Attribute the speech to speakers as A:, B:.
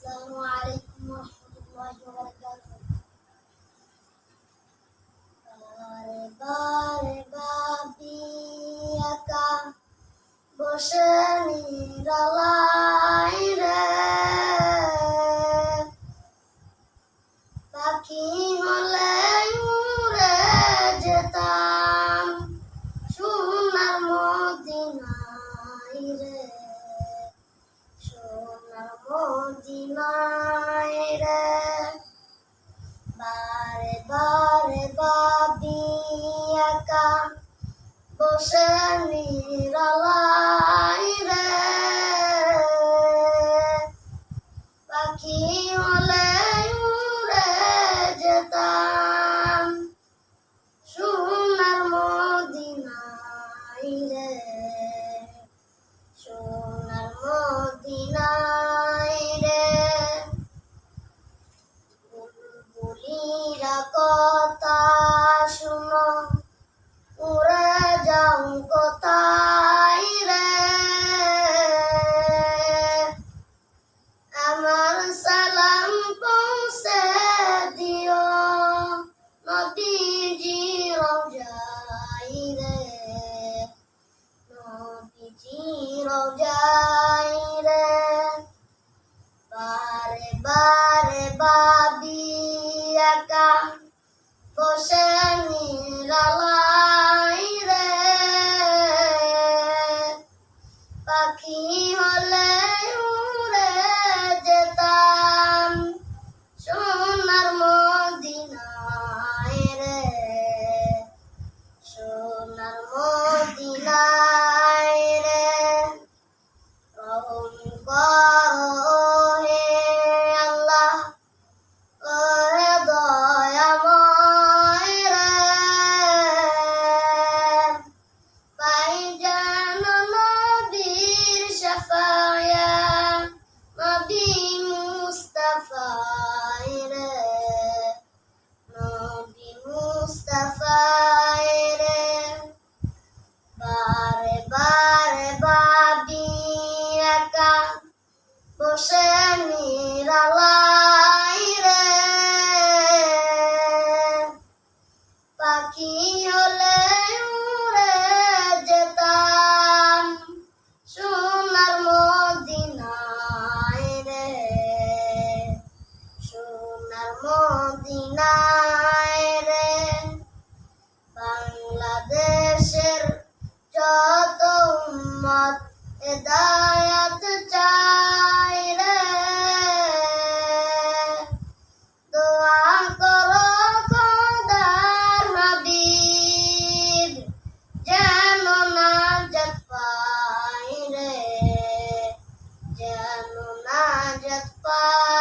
A: আসসালামু আলাইকুম ওয়া রাহমাতুল্লাহি ওয়া বারাকাতুহু। বারে বারে ভাবি একা বসে নিরালায় রে, পাখি হলে উড়ে যেতাম সোনার মদিনায় রে, সোনার মদিনায় রে। বারে বারে ভাবি একা বসে নিরালায় রে, পাখি হলে উড়ে যেতাম সোনার মদিনায় রে, সোনার মদিনায় রে। বুলবুলিরা কথা শুনো, উড়ে যাও কোথায় রে, আমার সালাম পৌঁছে দিও নবীজি রওজায় রে, নবীজি রওজায় রে। বারে বারে ভাবি একা বসে নিরালায় রে, পাখি হলে উড়ে যেতাম সোনার মদিনায় রে, সোনার মদিনায় রে। রহম করো হে আল্লাহ, ওরে দয়াময় রে, পাই যেন নবীর শাফায়াত নবী মুস্তাফায় রে, নবী মুস্তাফায় রে। বারে বারে ভাবি একা বসে নিরালায় রে, পাখি হলে উড়ে যেতাম সোনার মদিনায় রে, সোনার মদিনায় রে। বাংলাদেশের যত উম্মত হেদায়াত চায় রে, দোয়া করো খোদার হাবিব যেন নাজাত পায় রে, যেন নাজাত পায়।